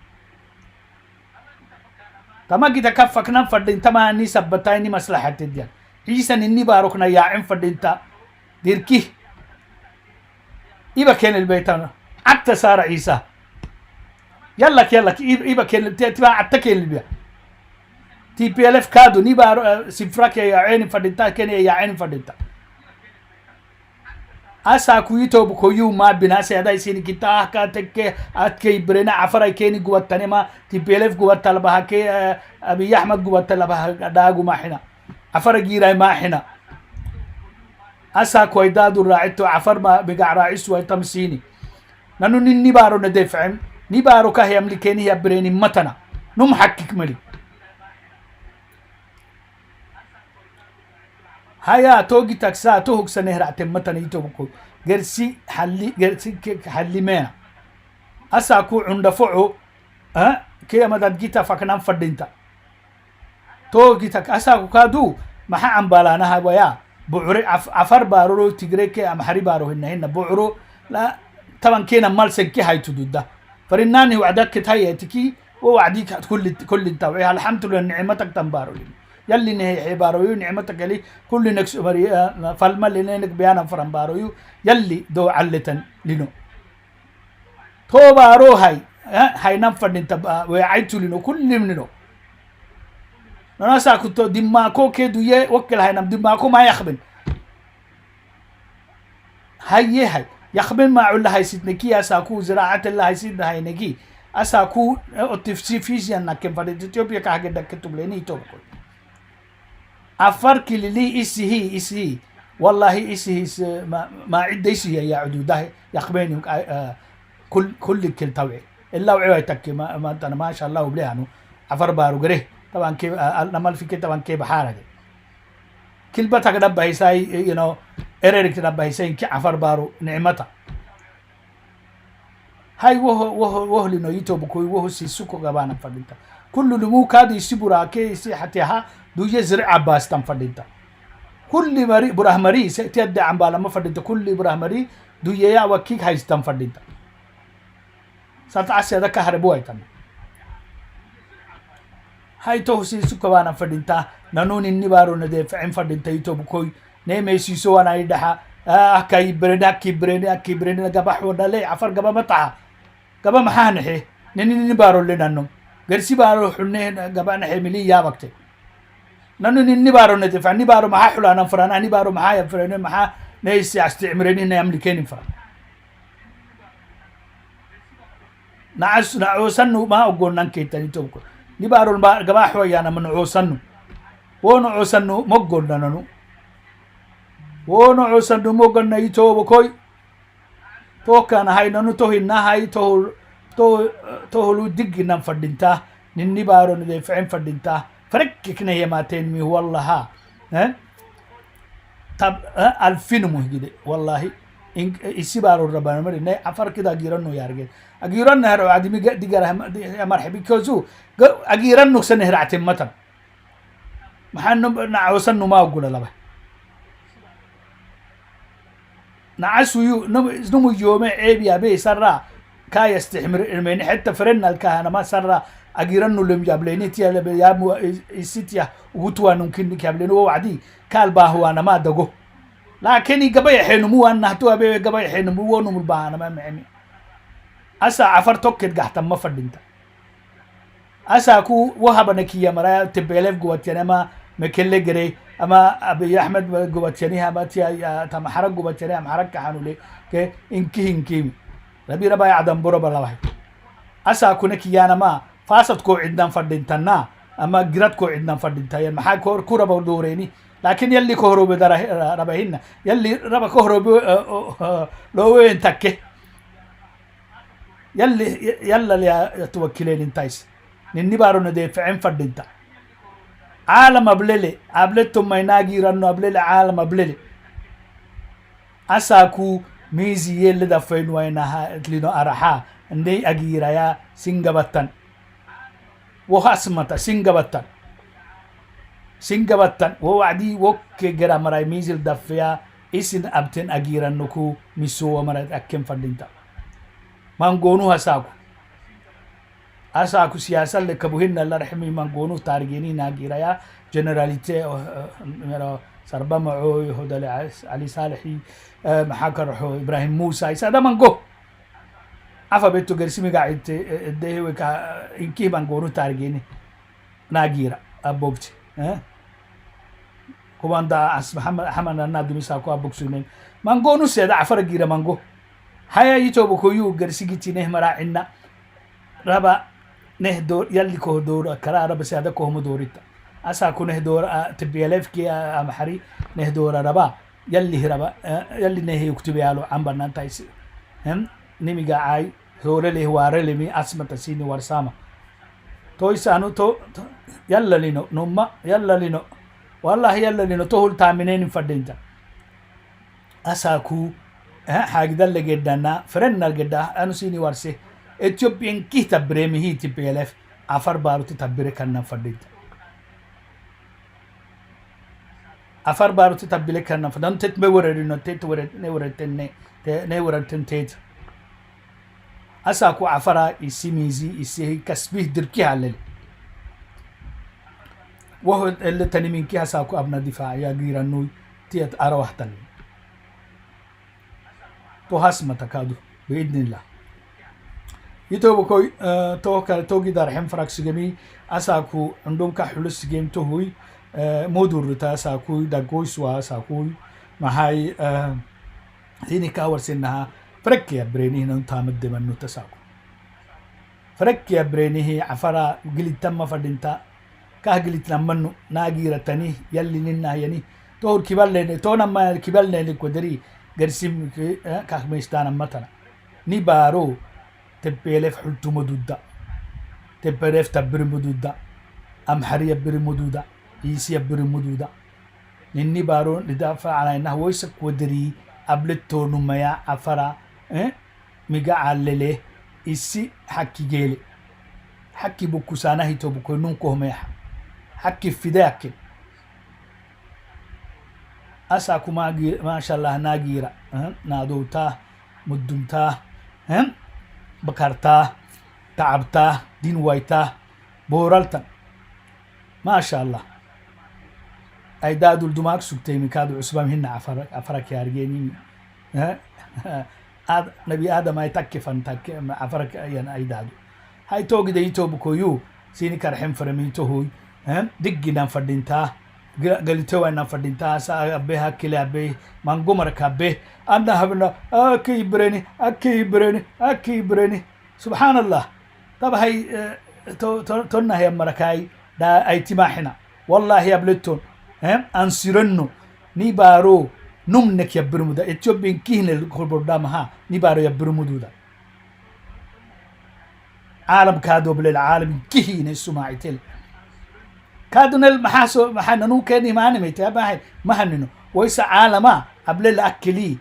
تمجي تكفكنا فردينتا ما ني سبتايني مصلحة الدين عيسى إني باركنا يا عم فردينتا ديركيه إبا كان البيت أنا عدت صار عيسى يلا إبا كان تبع عتكين البيت تي بي ال اف كادو ني بارو سفراك يا عين فردينتا كان يا عين فردينتا أسا كويتو بكويو ما بناس هذا يصير كتاه كاتك أتكي برينا عفراي كيني قوة تنما تي بي ال اف قوة طلبها كي أبي أحمد قوة طلبها داغو ما حنا عفر جيراي ما حنا أسا كويدادو راعيتو عفر ما بقع راعيس ويتمسيني نانو نبارو ندفعم نبارو كهي أملكيني يا بريني متنا نم حكك ملي هيا توجي تكسا توهك سنهر عتمتنا يتوبكو جرسي حلي مينا أسا كو عند فعو كي مدد جيتا فكنام فردينتا توجي تك أسا كو كادو ما عم بالانا ويا بعري عفر بارو تجريك أم حري بارو هنا بعرو لا طبعا كينا مال سكي هاي تدود ده فرناني وعدك تهيئ تكي ووعديك كل التوعية الحمد لله نعمتك تنبارو لي يلي نهي بارو نعمتك لي كل نكس مري فالما اللي نك بيانا فرن بارو يلي دو علتن لينو تو بارو هاي نفر انت وعيتو لينو كل منو ناسا كنت دماغو كدو وكل هاي نم دماغو ما يخبن هاي يخبن ما علا هاي سيدنكي أساكو زراعة الله هاي سيدنا هاي نكي أساكو أتفسي فيزيان نكيم فرد إثيوبيا كهجد كتب ليني توبكو أفرك لي إسهي والله إسهي ما عد إسهي يا عدوده يخبن كل توعي إلا وعيتك ما أنا ما شاء الله بليانو عفر بارو قريه طبعا كيف نمال في كده طبعا كيف بحارة كل بتاع كده بهيساي إيريك كده بهيساي كي عفر بارو نعمته هاي وهو لنا يتوبكوي وهو سيسوكو غبانا فدينتا كل نمو كاد يسيبورا كي حتىها دوجي زرع عباس تم فدينتا كل مري برahmari تيد عم بالا ما فدينتا كل برahmari دوجي يا وكيك هاي تم فدينتا ساتعسي هذا كهربوي تم هاي توسي سكوانا فدينتا نانون إني بارو ندف عم فدينتا يتوبكوي نيميسي سو أنا يدها كي برينا جبح ودلي عفر جبا متعة جبا محانه نني بارو لنا نم غيرسي بارو حنه جبا نحملي يا وقتي نانون إني بارو ندف عني بارو محا حلانا فرنا إني بارو محا يفرنا محا نيسي استعمرني نيملكين فرنا نعوسنو ما أقول ننكيت يتوبكو نبارو الجباح ويانا من عوسنو ونعوسنو مقول لنا ونعوسنو مقول نيتو بكوي تو كان هاي نانو توهنا هاي توهلو دق نفردينتا نبارو ندفعين فردينتا فرككنا هي ماتين مي والله ها طب ألفين مهجدة والله إن يسيبارو الربنا مري عفر كده أجيرانو يارجع أجيران نهر وعدي ديجاره مرحبا كوزو أجيران نقص نهر عتيم متن محن نعوسن ما أقول لا به نعسو نمو يوم عيب يا بي سرّا كا يستحمر من حتى فرنا الكهنة ما سر أجيرنو لم جابليني تيا يا مو السيتيا وتوا ممكن كابلينو وعدي كالبا هو أنا ما دقو لكن يقبل حين مو أنا توا بي قبل حين مو ونو ملبانا ما معني أسا عفر توكت قحت ما فردينتا أسا كو وهبنا كيا مرا تبيلف قوتنا ما مكلة جري أما أبي أحمد قوتني ما تيا تام حرق قوتني أم حرق كحنولي كي إنكي ربي ربا يعدم برا بلا واحد أسا كنا كيانا ما فاسد كو عندنا فردينتنا أما جرات كو عندنا فردينتا ما حد كورا بدوريني لكن يلي كهرو بدر ربهن يلي ربا كهرو لو وين تكه يلا اللي توكلين انتايس نني بارو ندافعين فردينتا عالم أبللي أبلتهم ما يناجي رنو أبللي عالم أبللي أساكو ميزي يلي دفين وينها لينو أرحا ندي أجيرا يا سينغبتان وخاسمتا سينغبتان ووعدي وكي جرا مراي ميزل دفيا إسن أبتن أجيرا نكو ميسو ومراي أكيم فردينتا مانغونو أساكو سياسة اللي كبوهن الله رحمي مانغونو تارجيني ناجيرا يا جنراليتي مرا سربا معوي هدى علي صالحي محاكر إبراهيم موسى هذا مانغو عفا بيتو قرسمي قاعد ده وكا إنكي مانغونو تارجيني ناجيرا أبوبتي كمان دا محمد النادي مساكو أبوكسونين مانغونو سيدا عفر جيرا مانغو هيا يتوبو كيو قرسيكي نه مرا عنا ربا نهدور يلي كهدور كرا ربا سيادا كهم دوريتا أساكو نهدور تبيلف كي أمحري نهدور ربا يلي ربا يلي نه يكتب يالو عم برنان تايسي هم نميغا عاي هورلي هوارلي مي أسمى تسيني ورساما تويسانو تو يلا لينو نوما يلا لينو والله يلا لينو تهول تامنين فردينتا أساكو حاجة اللي جدنا فرنا الجدا أنا سيني ورسي إثيوبيان كي تبرمي هي تبيلف عفر بارو تتبري كنا فردينتا عفر بارو تتبري كنا فدان تتبورينو تتورد نورتن تيت أساكو عفرا يسميزي يسي كسبيه دركي على وهو اللي تاني من كي أساكو أبنا دفاع يا غيرانوي تيت أروح تاني تو هاسمة تكادو بإذن الله يتوبو كوي توقي دار حم فراكس جمي أساكو عندهم كحلوس جيم توهوي مودور تا أساكو دا قويسوا أساكو ما هاي هيني كاور سنها فرق يا بريني هنا تامد منو تساكو فرق يا بريني هي عفرا قلت تم فردينتا كاه قلت لمنو ناقيرة تاني يلي ننا يعني تور كبال لين تونا ما كبال لين كودري قرسم كاه ميستانا متنا نبارو تبيلف حلتو مدودا تبيلف تبر مدودا أمحري يبر مدودا يسي يبر مدودا نني بارو ندافع على إنه ويسك ودري قبلتو نميا عفرا ميقا عللي إسي حكي جيلي حكي بوكو سانهي تو بوكو نونكو ميح حكي فداك أساكو ما شاء الله ناقيرا نادوتا مدمتا بكرتا تعبتا دين وايتا بورالتا ما شاء الله أي دادو الدماغ سبتي مكادو عصبام هن عفرك يا رجيني نبي آدم أي تكفن عفرك أي دادو هاي توقي دي توبو كويو سيني كرحم فرميتو هوي دقنا فردينتا قلتو أنا فردينتا سا أبيها كلا أبيه مانقو مرك أبيه أنا هبنا أكي بريني سبحان الله طب هاي تونا هي مركاي دا أي تماحنا والله يا بلتون أنسرنو نيبارو نمنك يا برمودا إثيوبيان كيهن الخبردامها نيبارو يا برمودا عالم كادو بالعالم كيهن السماعتل كادو المحاسو محننو كاني ما نميت باهي ما هننو ويس عالما قبل الأكلي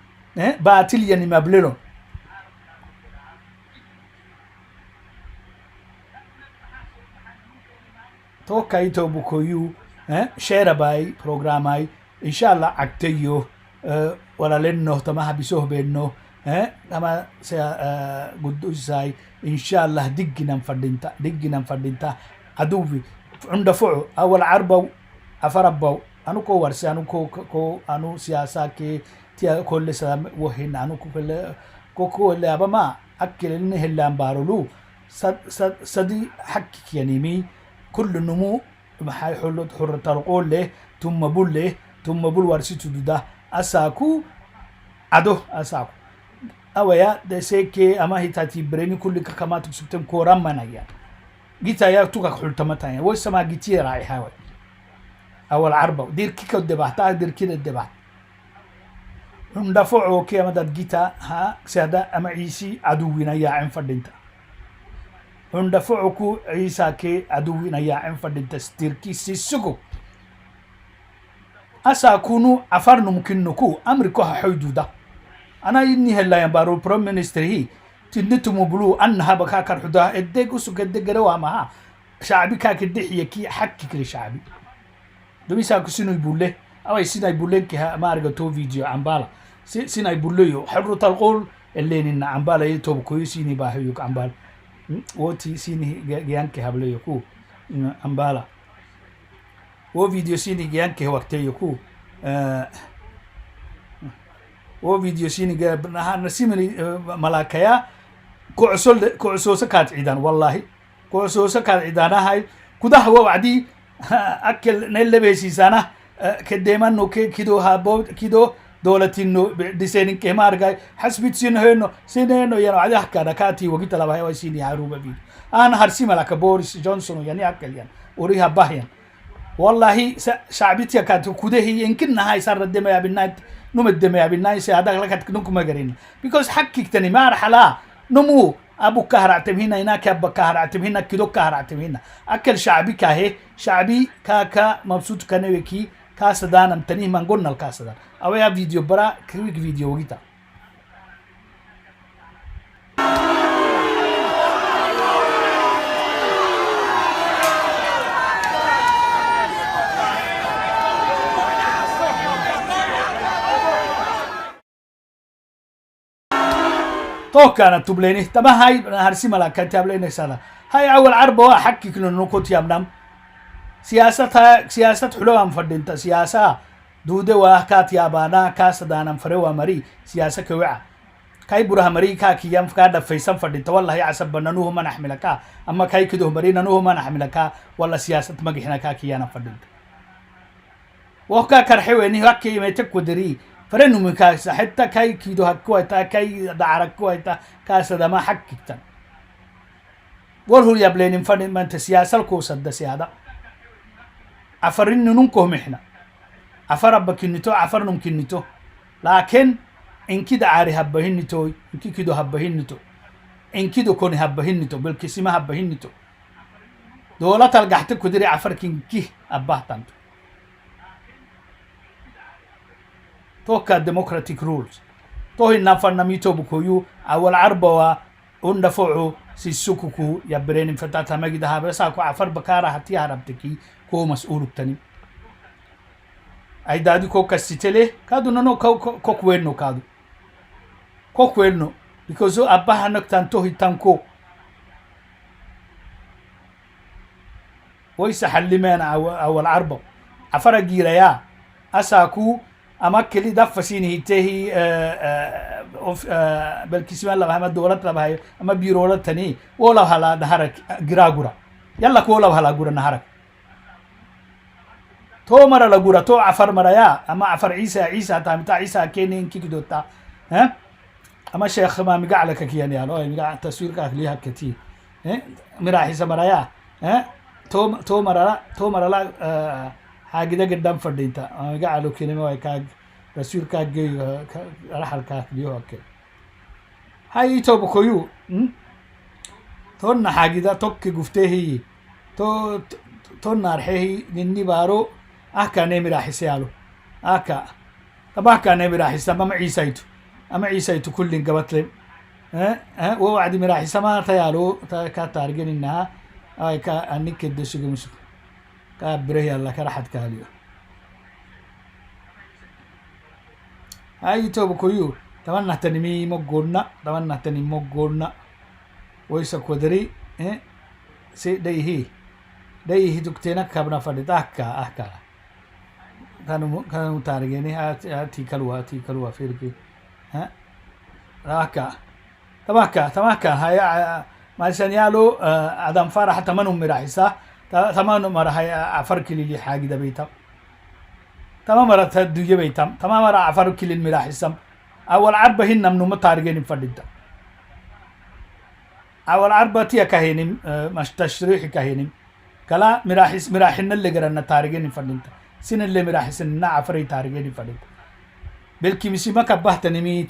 باتل يعني ما بللون توكاي توبوكويو شير باي برنامج إن شاء الله أكتيو ولا لنه تماها بسوه بينه أما قدوساي إن شاء الله دقنا فردينتا عدوي عند فعو أول عربو أفربو أنو كو ورسي أنو سياسة كي تيا كل سلام وهن أنو كو اللي أبا ما أكل إنه اللي أنبارلو صدي حكك يعني مي كل نمو محاي حرة القول له ثم بول ورسي تدودا أساكو أساكو أويا دسيكي أما هي تاتي بريني كل كما تكسبتم كورام منايا جيتا يا توكا حلتمتايا ويسما جيتي راي حاول أول عربة دير كيكا الدبحتا دير كده الدبحت ندفعو كي مدد جيتا ها سيدا أما عيسي عدوين يا عين فردينتا ندفعو كو عيسى كي عدوين يا عين فردينتا ستيركي سيسوكو أسا كونو أفرنو ممكن نكو أمريكو حيدودا أنا إني هلا ينبارو بريم مينستر هي تندتو مبلو أنها بكاكر حدا إديك وسوك إديك روا معها شعبي كاك الدحية كي حكي كل شعبي دومي ساكو سينو يبولي أو سينا يبولي كي ما أرجع تو فيديو عمبالا سينا يبولي حرو تلقول اللي نين عمبالا يتوب كوي سيني باهيوك عمبال وتي سيني جيانكي هبلي يكو عمبالا و فيديو سيني جيانكي وقتي يكو و فيديو سيني جاب نسيمني ملاكيا كعسوسة كانت عيدان والله كعسوسة كانت عيدانا هاي كده هو وعدي أكل نيل بيسي سنة كديما نو كيدو هابو كيدو دولتينو ديسينين كمار جاي حسبت سينهنو يعني عادي حكى نكاتي وقلت له هاي سيني هاروبا بيد أنا هرسي ملاك بوريس جونسون يعني أكل يعني وريها باهيان والله شعبيتي كانت كده هي يمكن هاي صار الدم يا بالنايت نوم الدم يا بالنايت هذا لك نكم ما قرين because حكيك تاني ما رحلا نمو أبو كهر اعتم هنا هناك أبو كهر اعتم هنا كدو كهر اعتم هنا أكل شعبي كاهي شعبي كاكا مبسوط كنويكي كاسدان امتنيه من قلنا الكاسدان أو يا فيديو برا كويك فيديو وقتا تو كانت تبليني تما هاي هرسي ملاك تبليني سنة هاي أول عربة حكي كنا نكوت يامنام سياسة حلوة مفردينتا سياسة دودة وكات يابانا كاسدانا فريوة مري سياسة كوعة كاي بروها مري كاكي يام فكاد فيسان فردينتا والله يعصبنا نوه ما نحملكا أما كاي كدوه مرينا نوه ما نحملكا والله سياسة مجحنا كاكي يانا فردينتا وكا كرحويني هكي ميتك ودري فرنو مكاسة حتى كاي كيدو هكويتا كاي دعركويتا كاسدا ما حكيكتا والهو يبلين فردين ما انت سياسة الكوسة دا سيادة عفرين ننكهم إحنا عفر بكنتو عفر نمكنتو لكن إن كده عاري هبهنتو إن كده هبهنتو إن كده كوني هبهنتو بالكسمة هبهنتو دولة القحت كدري عفر كي أبهتانتو توكا ديموكراتيك رولز توهي النفر نميتو بكويو أول عربوا وندفعوا سيسوكوكو يبرين فتاتا مجدها بساكو عفر بكارا هتي هربتكي كو مسؤول التاني أي دادي كو كستيلي كادو نانو كو كوينو كادو كو كوينو because أباها نكتان توهي تانكو ويسا حلمان أول عربو عفر جيريا أساكو أما كلي دفسيني هتهي بالكسمان الله هم الدولة الله أما بيرولة تاني ولا هلا نهارك جراغورا يلا كولا هلا جورا نهارك تو مرة لجورا تو عفر مريا أما عفر عيسى تامتا عيسى كينين كيكدوتا ها أما شيخ ما مقعلك كيان يا لو مقع تصوير كاك ليها كتير ها مراحي مريا ها تو مرة لا حاجة ده قدام فردينتا قالوا كلمة ويكاد رسول كاد جي رحل كاد ليه كده هاي تو بكويو تونا حاجة ده توك جفته تونا رحيه نني بارو أكا نمي راح يسألو أكا طبعا كان نمي راح يسأل أما عيسيتو كل قبتلم ووعد مي راح يسمع تيالو كاتارجين إنها هاي كا أنك كده شو مسك كابره يلا كراحت كهاليو هاي تو بكويو طبعا نهتنمي مقولنا طبعا نهتنمي مقولنا ويسا كودري سي ديه دكتينا كابنا فدت أحكا كانوا تارجيني هاتي كلوا فيركي ها راكا تماكا هاي ما سنيالو عدم فرح تمنهم مراحسة تمام مرة هاي عفر كل اللي حاجة ده بيتم تمام مرة تدوجي بيتم تمام مرة عفر كل المراحسة أول عربة هن منو متارجين فديدا أول عربة تيا كهينم مش تشريح كهينم كلا مراحنا اللي قرنا تارجين فديدا سن اللي مراحسنا عفري تارجين فديدا بالكيمسي ما كبهتني مي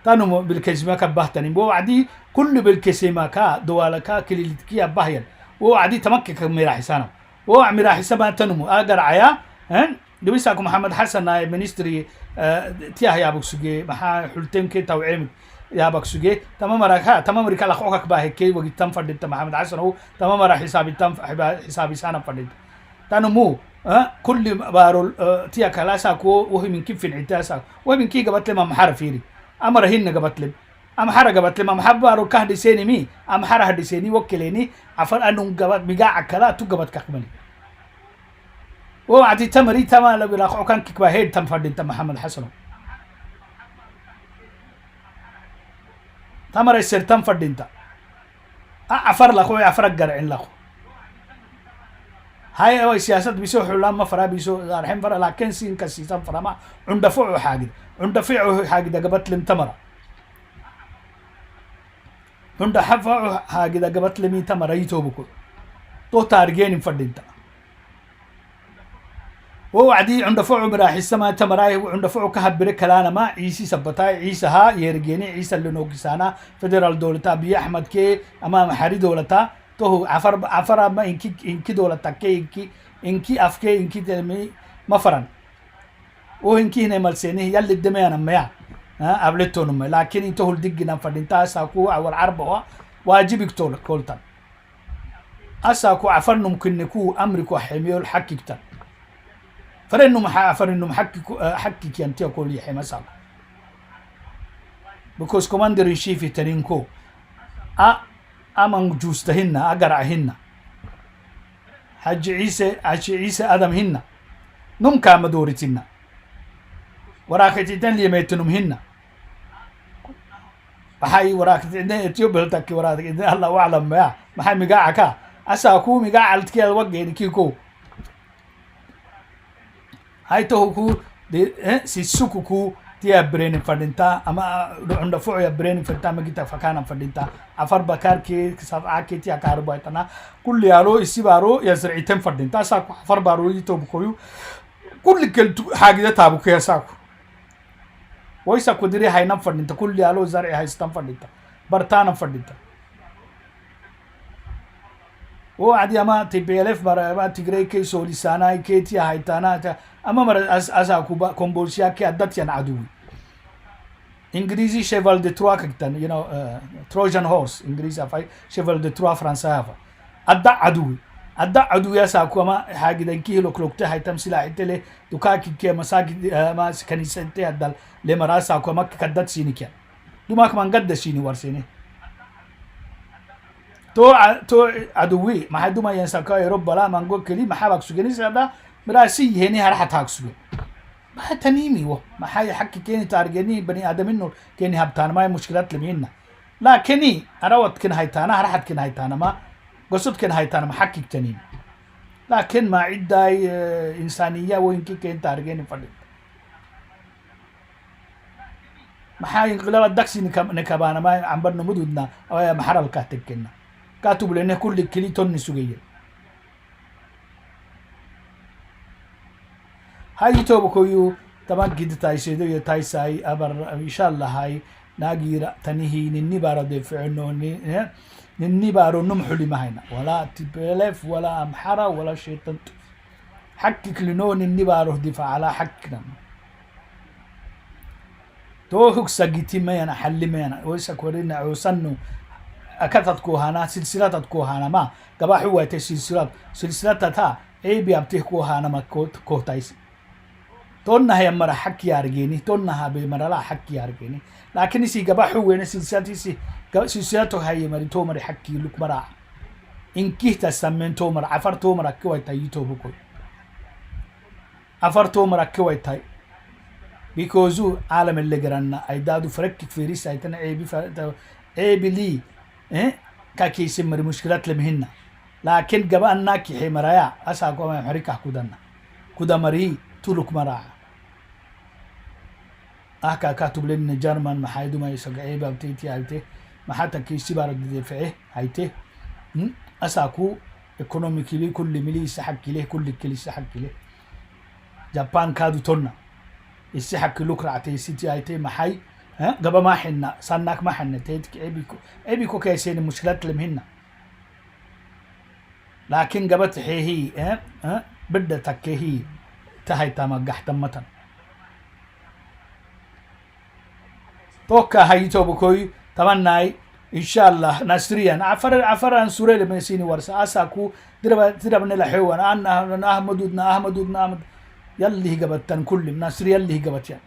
تنمو بالكسمة كبهتني بو عدي كل بالكسمة كا دوالكا كل كي أبهين بو عدي تمكك مراحسنا بو مراحسنا تنمو أقر عيا دبيساكم محمد حسن نائب مينستري تياه يا ابو سجي ما حلتم كي توعيم يا ابو سجي تمام راك تمام ريك على خوك باه كي وقت تم فدت محمد حسن هو تمام را حسابي تم حسابي سنه فدت تنمو كل بارو تيا كلاسا كو وهي من كيف انعتاسا وهي من كي قبت لما محر فيري امر هن قبت لم ام حر قبت لما محبارو كهدي سيني مي ام حر هدي سيني وكليني عفر انو قبت ميقا كلا تو قبت كخمني وعدي تمري تما لو بلاخو كان كيكبا هيد تم فردين تم محمد حسن تمر يصير تم فردين تا عفر لاخو عفر قرعين لاخو هاي هو سياسات بيسو حلام ما فرا بيسو الحين فرا لكن سين كسيسان فرا ما عندفعوا حاجه ده قبت لم تمره عندفعوا حاجه ده قبت لم تمره يتوبكو تو تارجين فردين تا ووعدي عند فعو مراح السماء تمراي وعند فعو كهبرك كلانا ما عيسى سبتاي عيسى ها يرجيني عيسى اللي نوكسانا فدرال دولتا بي احمد كي امام حري دولتا تو عفر ما انكي دولتا كي انكي افكي انكي تلمي مفرن وانكي هنا ملسيني يلي الدميانا ما قبلتهم لكن انتو الدقنا فدنتا ساكو اول عربه واجبك تول كولتا اساكو عفر ممكن نكو امريكو حميو الحقيقه فرنو محكك ينتي أقول يحيى مساق because commander in chief ترينكو أمن جوستهن أقرعهن حج عيسى آدم هن نم كام دورتهن وراكتين لي ميتنم هن بحي وراكتين إثيوب هلتك وراكتين الله أعلم ما بحي مقاعك أساكو مقاع التكي الوجه كيكو هاي توكو سيسوكو تيا برين فردينتا اما عند فوع يا برين فردينتا مجيتا فكان فردينتا عفر بكار كي كساف عاكي تيا كاربايتنا كل يالو يسيبارو يزرعيتم فردينتا ساكو عفر بارو يتوبكويو كل كل حاجه تابوكو يا ساكو ويساكو دري هاي نم فردينتا كل يالو زرع هاي ستم فردينتا برتانا فردينتا وعدي أما تبيلف برا ما تجري كي سوليسانا كي تيا هايتانا أما مرة أزاكو كومبولشيا كي أدت ين عدوي إنجليزي شيفال دي تروا كتن تروجان هورس إنجليزي أفاي شيفال دي تروا فرنسا أدى عدوي يا ساكو ما حاجة دنكي لو كلوكته هايتم سلاح تلي دكاكي كي مساجد ما كنيسة تي أدل لمراسا ساكو ما كدت سيني كيا دوماك من قد سيني ورسيني تو عدوي ما حدو ما ينسكا يرب لا منقول كلي ما حابك سجني هذا مراسي هني هرحت هاك سجن ما تنيمي ما حي حكي كيني تارجني بني ادم انه كيني هبتان ما مشكلات لمينا لكني اروت كن هيتانا هرحت كن هيتانا ما قصد كن هيتانا ما حكي تنيم لكن ما عداي انسانيه وين كين تارجني فدي ما حي انقلاب الدكسي نكبانا ما عم بدنا مدودنا او محرل كاتكنا كاتب لنا كل كلي تون سوغيه هاي توبكويو طبعا جد تايسيدو يتايساي ابر ان شاء الله هاي ناغيرا تنهي نني بارو دفعنو نني بارو نمحلي ما هنا ولا تبلف ولا امحره ولا شيطان حقك لنو نني بارو دفاع على حقنا توهك سجيتي ما انا حل ما انا ويسكورنا عوسنو أكثر كوهانا سلسلة كوهانا ما قبا حوة سلسلة تا أي بيابته كوهانا ما كوت كوتايس تو تونها هي مرة حكي أرجيني تونها بمرة لا حكي أرجيني لكن سي جباح وين سيساتي سيساتو هاي مري تومر حكي لك مرة إن كيت سمين تومر عفر تومر كوي تاي توبكوي عفر تومر كوي تاي بيكوزو عالم اللي جرنا أيدادو فرك في ريس أيتنا عيبي لي كاكي يسمر مشكلات لمهنا لكن جبا الناكي حي مرايا أساقوا ما يحركه كودنا كودا مري تلوك مراع أحكا كاتب لنا جرمان محايدو ما يساق عيبا بتيتي هايتي ما حتى كيسي بارد دفعه هايتي أساقو ايكونوميكي لي كل ملي يسحكي ليه كل كلي يسحكي ليه جابان كادو تونا يسحكي لوك رعتي سيتي هايتي محاي قبا ما حنا صناك ما حنا تيتك عيبيكو كيسين المشكلات لمهنا لكن قبت هي بدأ تكهي تهي تما قحتمتن توكا هاي توبكوي تمناي إن شاء الله نسريا عفر عن سورة لمسيني ورسا أساكو دربنا الحيوان أنا أحمدودنا يلي قبتن كل نسري يلي قبتن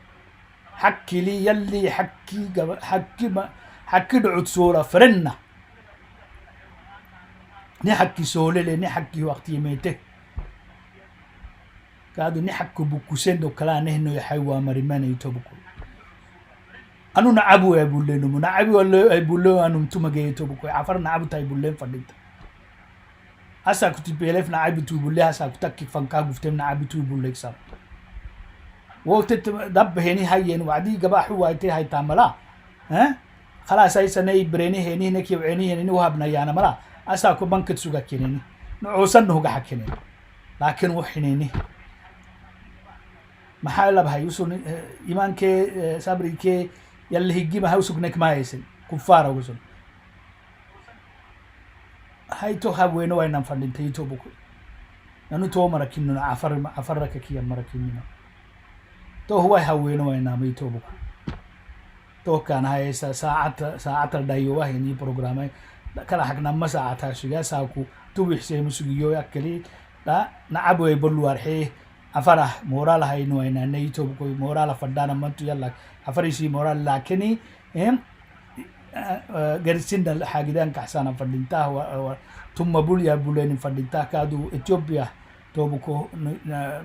حكي لي يلي حكي دعوت سورة فرنا نحكي سولة نحكي وقت يميته كادو نحكي بكوسين دو كلا نهنو يحيوا مريمان يتوبكو أنو نعبو يبولين نعبو ولا يبولين أنو متوما جاي يتوبكو عفر نعبو تايبولين فرديت أسا كنت بيلف نعبو تيبولين أسا كتاكي فانكاغو فتم نعبو تيبولين سام وقت دب هني هايين وعدي قباحو وايتي هاي تعملا خلاص هاي سنة بريني هني نكي وعيني هني وهابنا يانا ملا أساكو بنكت سوغا كينيني نعوسن نهوغا حكيني لكن وحينيني محالا بها يوسو إيمان كي صبري كي يلي هيجي ما هوسوك نك ما يسن كفارة وسن هاي تو هاوينو وين نفردين تيتو بكو نانو تو مراكينو عفرك كي مراكينو تو هو هاوينو وين ناميتو بكو تو كان هاي ساعة الدايوة هني بروغرامي kala xagna masaacata shigaasaku tubixsay musugiyo yakali la nacabo ay bulwarxi afara moral hayno ayna nayto ko moral fadana mantu yalla afarisi moral lakini garsinda xagidan kaxsana fadinta tumma bul ya bulen fadinta kadu Ethiopia tobuko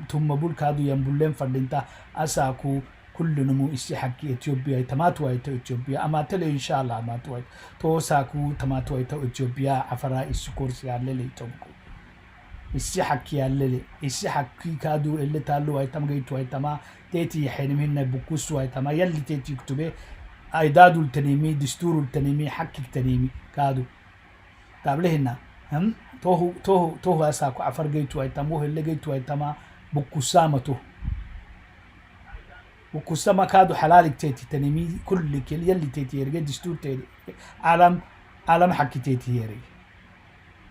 tumma bul kadu yan bulen fadinta asaku كل نمو إستحقي إثيوبيا تماتوا إثيوبيا أما تلي إن شاء الله ماتوا توساكو تماتوا إثيوبيا عفرا السكورس ياللي تومكو إستحقي ياللي إستحقي كادو اللي تالو أيتام جيتوا أيتاما تيتي حين مهنا بكوسوا أيتاما يلي تيتي كتبه أيدادو التنمي دستور التنمي حق التنمي كادو قبلهنا هم توه أساكو عفر جيتوا أيتامو اللي جيتوا أيتاما بكوسامتو وكسما كادو حلالك تيتي تنمي كل كل يلي تيتي يرجع دستور تيتي عالم حكي تيتي يرجع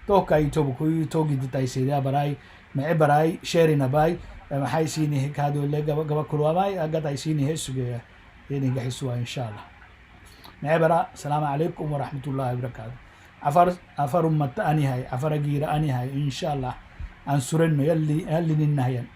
توكا يتوبكو توجي دتاي سيدا براي مع براي شيرنا باي ما حيسيني هيك هادو اللي جاب كلوا باي أقعد يسيني هسه يعني جحسوا إن شاء الله مع برا السلام عليكم ورحمة الله وبركاته عفر أمة أني هاي عفر جير أني هاي إن شاء الله أنصرنا يلي ننهين